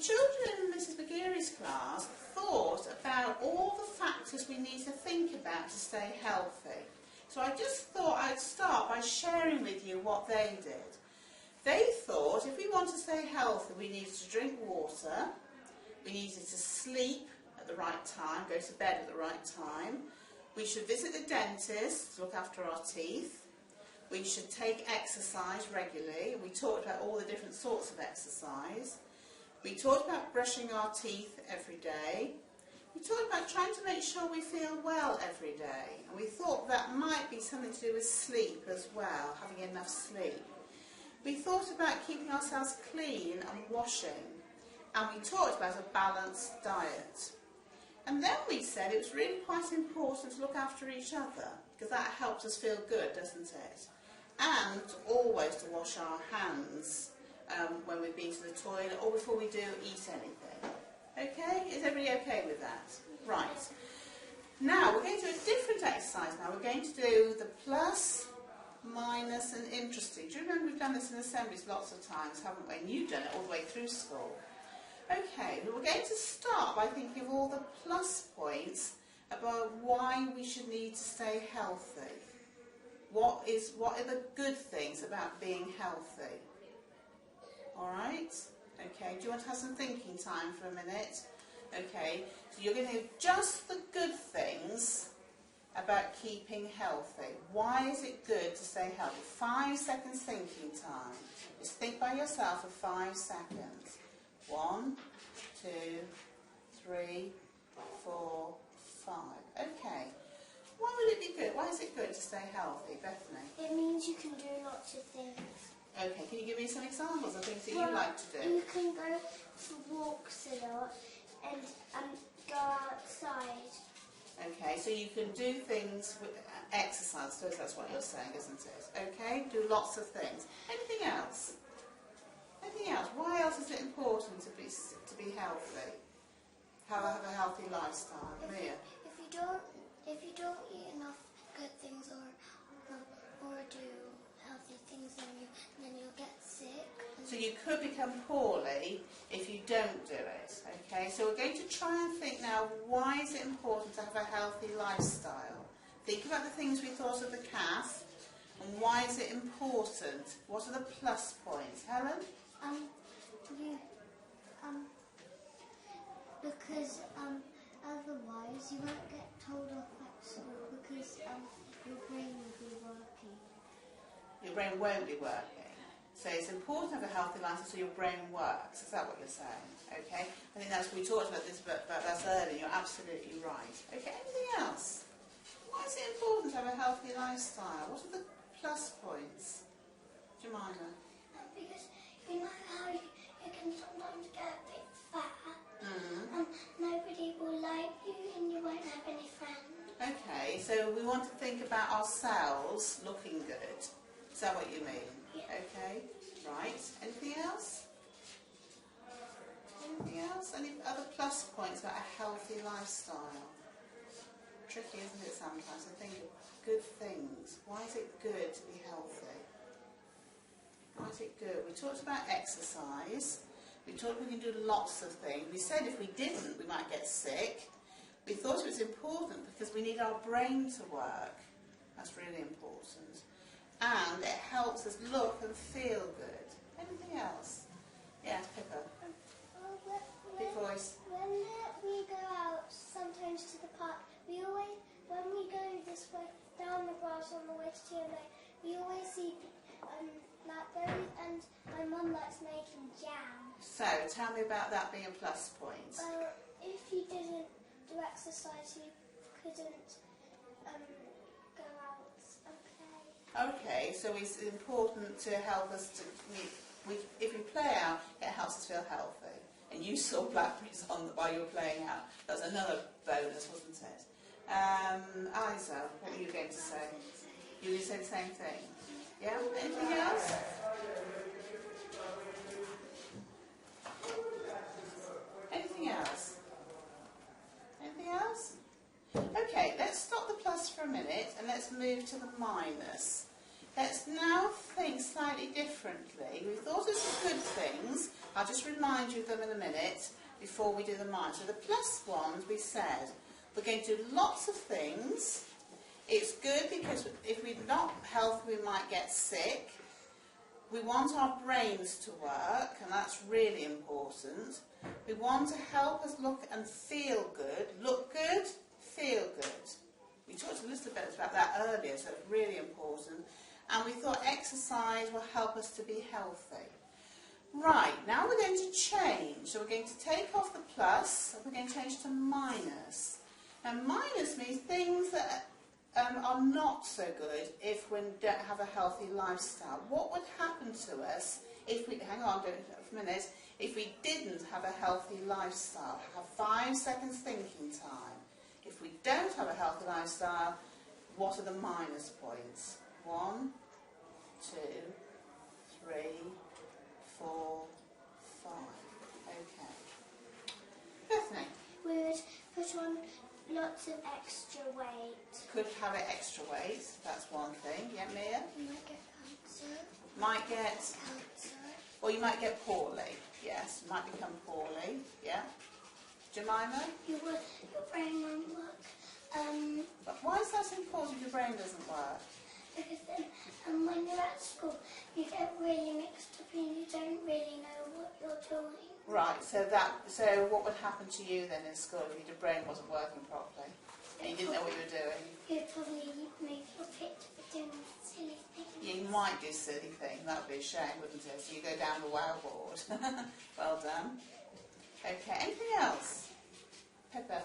children in Mrs. McGeary's class thought about all the factors we need to think about to stay healthy. So I just thought I'd start by sharing with you what they did. They thought if we want to stay healthy, we needed to drink water, we needed to sleep at the right time, go to bed at the right time, we should visit the dentist to look after our teeth, we should take exercise regularly. We talked about all the different sorts of exercise. We talked about brushing our teeth every day. We talked about trying to make sure we feel well every day. And we thought that might be something to do with sleep as well, having enough sleep. We thought about keeping ourselves clean and washing. And we talked about a balanced diet. And then we said it was really quite important to look after each other, because that helps us feel good, doesn't it? And always to wash our hands when we've been to the toilet or before we do eat anything. Okay? Is everybody okay with that? Right. Now, we're going to do a different exercise now. We're going to do the plus, minus and interesting. Do you remember we've done this in assemblies lots of times, haven't we? And you've done it all the way through school. Okay, well, we're going to start by thinking of all the plus points about why we should need to stay healthy. What are the good things about being healthy? Alright? Okay, do you want to have some thinking time for a minute? Okay, so you're going to do just the good things about keeping healthy. Why is it good to stay healthy? 5 seconds thinking time. Just think by yourself for 5 seconds. 1, 2, 3, 4, 5. Okay. Why would it be good? Why is it good to stay healthy, Bethany? It means you can do lots of things. Okay, can you give me some examples of things that you like to do? You can go for walks a lot and go outside. Okay, so you can do things with exercise, I suppose that's what you're saying, isn't it? Okay, do lots of things. Anything else? Anything else? Why else is it important to be healthy? Have a healthy lifestyle? Mia? If you don't eat enough good things or do healthy things, then you'll get sick. So you could become poorly if you don't do it. Okay, so we're going to try and think now, why is it important to have a healthy lifestyle? Think about the things we thought of the calf, and why is it important? What are the plus points? Helen? Because otherwise you won't get told off at school because your brain will be working. Your brain won't be working. So it's important to have a healthy lifestyle so your brain works. Is that what you're saying? Okay. I think we talked about this about that earlier. You're absolutely right. Okay. Anything else? Why is it important to have a healthy lifestyle? What are the plus points? Jemima? Because you know how you can sometimes get a bit fat and nobody will like you and you won't have any friends. Okay, so we want to think about ourselves looking good. Is that what you mean? Yeah. Okay, right. Anything else? Anything else? Any other plus points about a healthy lifestyle? Tricky, isn't it, sometimes to think of good things. Why is it good to be healthy? Why is it good? We talked about exercise. We talked we can do lots of things. We said if we didn't, we might get sick. We thought it was important because we need our brain to work. That's really important. And it helps us look and feel good. Anything else? Yes, Pippa. Big voice. When we go out sometimes to the park, when we go this way down the grass on the way to TMA, we always see blackberries, and my mum likes making jam. So, tell me about that being a plus point. Well, if you didn't do exercise, you couldn't go out and play. Okay, so it's important to help us to if we play out, it helps us feel healthy. And you saw blackberries while you were playing out. That was another bonus, wasn't it? Isa, what were you going to say? You were going to say the same thing? Yeah? Anything else? Anything else? Anything else? Okay, let's stop the plus for a minute and let's move to the minus. Let's now think slightly differently. We thought of some good things. I'll just remind you of them in a minute before we do the minus. So the plus ones, we said, we're going to do lots of things. It's good because if we're not healthy, we might get sick. We want our brains to work, and that's really important. We want to help us look and feel good. Look good, feel good. We talked a little bit about that earlier, so it's really important. And we thought exercise will help us to be healthy. Right, now we're going to change. So we're going to take off the plus, and we're going to change to minus. And minus means things that are not so good if we don't have a healthy lifestyle. What would happen to us if we, hang on, don't for a minute, if we didn't have a healthy lifestyle? Have 5 seconds thinking time. If we don't have a healthy lifestyle, what are the minus points? 1, 2, 3, 4, 5. Okay. Bethany? We would put on lots of extra weight. Could have it extra weight, that's one thing. Yeah, Mia? You might get cancer. Might get, Cancer. or you might get poorly. Yes, might become poorly. Yeah. Jemima? Your brain won't work. But why is that important if your brain doesn't work? Because then, when you're at school, you get really mixed up and you don't really know what you're doing. Right, so what would happen to you then in school if your brain wasn't working properly and you didn't know what you were doing? You'd probably make your picture for doing silly things. You might do silly things, that would be a shame, wouldn't it? So you go down the wow board. Well done. Okay, anything else? Pippa?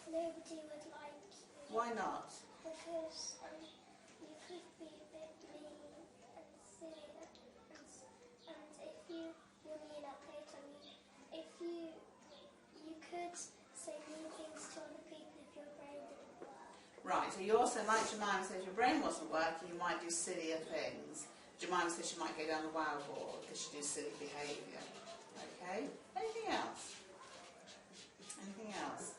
Nobody would like you. Why not? Because you could be a bit mean and silly, and if you're mean at playtime, if you could say mean things to other people if your brain didn't work. Right, so you also, like Jemima says, your brain wasn't working, you might do sillier things. Jemima says she might go down the wow board because she do silly behaviour. Okay, anything else? Anything else?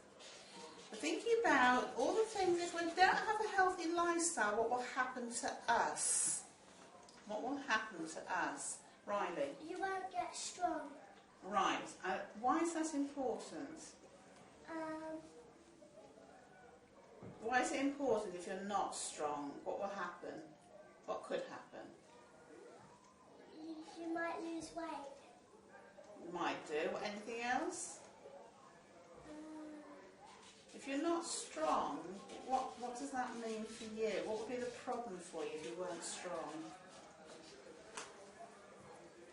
We're thinking about all the things, if we don't have a healthy lifestyle, what will happen to us? What will happen to us? Riley? You won't get strong. Right, why is that important? Why is it important if you're not strong? What will happen? What could happen? You might lose weight. Might do. Anything else? If you're not strong, what does that mean for you? What would be the problem for you if you weren't strong?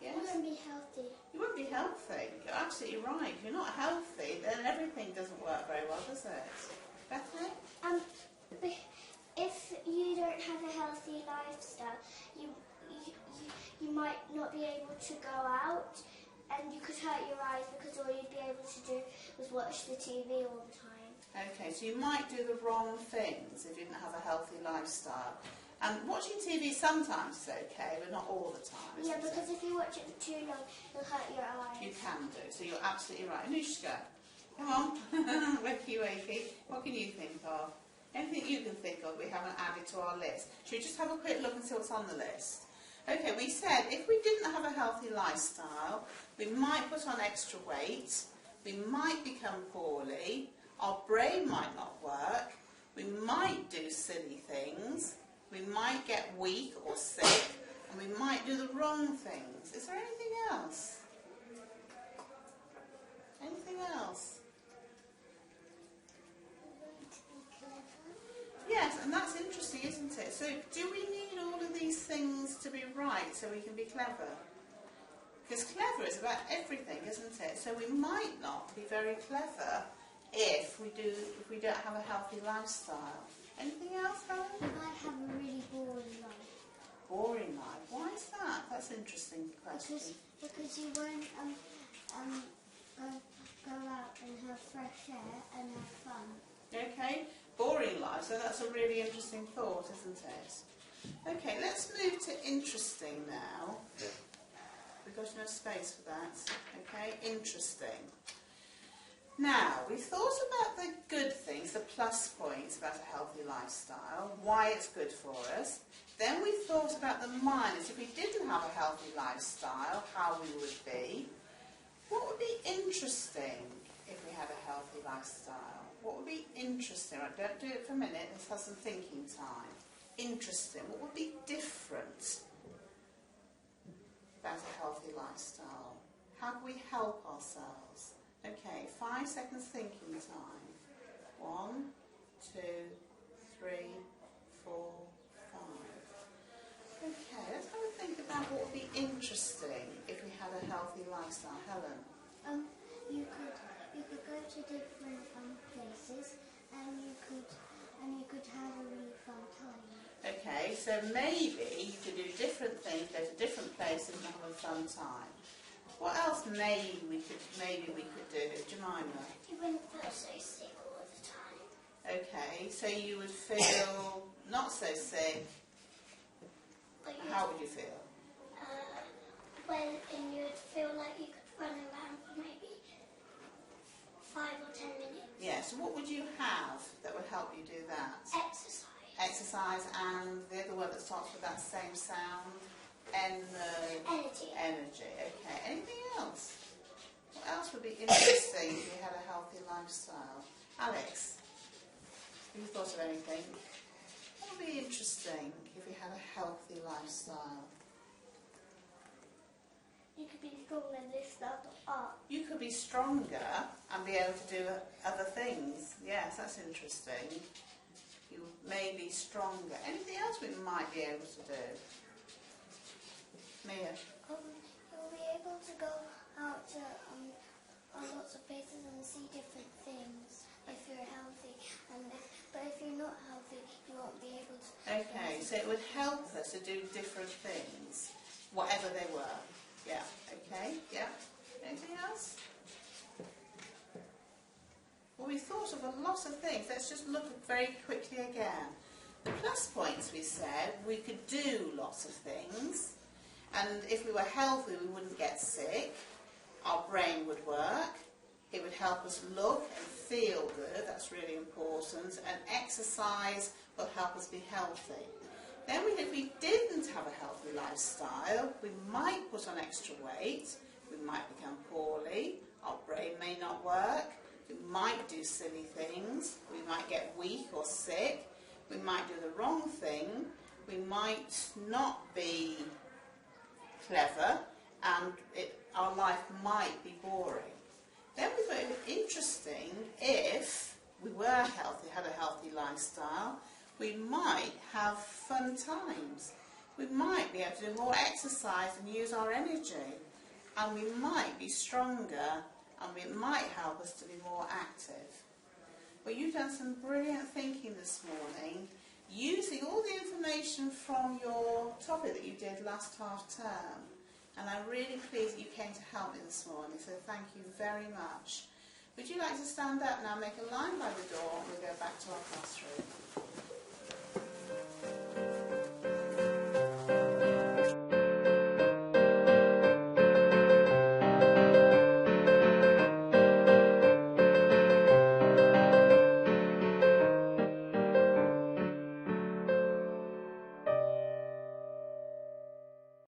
Yes? You won't be healthy. You wouldn't be healthy. You're absolutely right. If you're not healthy, then everything doesn't work very well, does it? Bethany? If you don't have a healthy lifestyle, you might not be able to go out, and you could hurt your eyes because all you'd be able to do was watch the TV all the time. Okay, so you might do the wrong things if you didn't have a healthy lifestyle. And watching TV sometimes is okay, but not all the time. Yeah, because if you watch it for too long, you'll hurt your eyes. You can do, so you're absolutely right. Anushka, come on. Wakey, wakey. What can you think of? Anything you can think of we haven't added to our list? Should we just have a quick look and see what's on the list? Okay, we said if we didn't have a healthy lifestyle, we might put on extra weight, we might become poorly, our brain might not work, we might do silly things, we might get weak or sick, and we might do the wrong things. Is there anything else? Anything else? Yes, and that's interesting, isn't it? So do we need all of these things to be right so we can be clever? Because clever is about everything, isn't it? So we might not be very clever if we don't have a healthy lifestyle. Anything else, Helen? You might have a really boring life. Boring life. Why is that? That's an interesting question. Because you won't go out and have fresh air and have fun. Okay, boring life. So that's a really interesting thought, isn't it? Okay, let's move to interesting now. We've got no space for that. Okay, interesting. Now, we've thought about the good things, the plus points about a healthy lifestyle, why it's good for us. Then we thought about the minus. If we didn't have a healthy lifestyle, how we would be. What would be interesting if we had a healthy lifestyle? What would be interesting? Right, don't do it for a minute, let's have some thinking time. Interesting. What would be different about a healthy lifestyle? How can we help ourselves? Okay, 5 seconds thinking time. 1, 2, 3, 4, 5. Okay, let's have a think about what would be interesting if we had a healthy lifestyle. Helen? You could go to different places, and you could have a really fun time. Okay, so maybe you could do different things, go to different places and have a fun time. What else maybe we could do? Jemima? You wouldn't feel so sick all the time. Okay, so you would feel not so sick. How would you feel? And you'd feel like you could run around for maybe 5 or 10 minutes. Yeah, so what would you have that would help you do that? Exercise. Exercise, and the other word that starts with that same sound? Energy. Energy, okay. Anything else? What else would be interesting if you had a healthy lifestyle? Alex, have you thought of anything? What would be interesting if we had a healthy lifestyle? You could be stronger and lift stuff up. You could be stronger and be able to do other things. Yes, that's interesting. You may be stronger. Anything else we might be able to do? Mia? You'll be able to go out to lots of places and see different things if you're healthy. But if you're not healthy, you won't be able to. Okay, so it would help us to do different things, whatever they were. Yeah, okay, yeah. Anything else? Well, we thought of a lot of things. Let's just look very quickly again. The plus points, we said, we could do lots of things. And if we were healthy, we wouldn't get sick. Our brain would work. It would help us look and feel good. That's really important. And exercise will help us be healthy. Then if we didn't have a healthy lifestyle, we might put on extra weight. We might become poorly. Our brain may not work. We might do silly things. We might get weak or sick. We might do the wrong thing. We might not be clever, and our life might be boring. Then we thought it would be interesting if we were healthy, had a healthy lifestyle. We might have fun times. We might be able to do more exercise and use our energy. And we might be stronger, and it might help us to be more active. Well, you've done some brilliant thinking this morning, using all the information from your topic that you did last half term. And I'm really pleased that you came to help me this morning, so thank you very much. Would you like to stand up now, make a line by the door, and we'll go back to our classroom.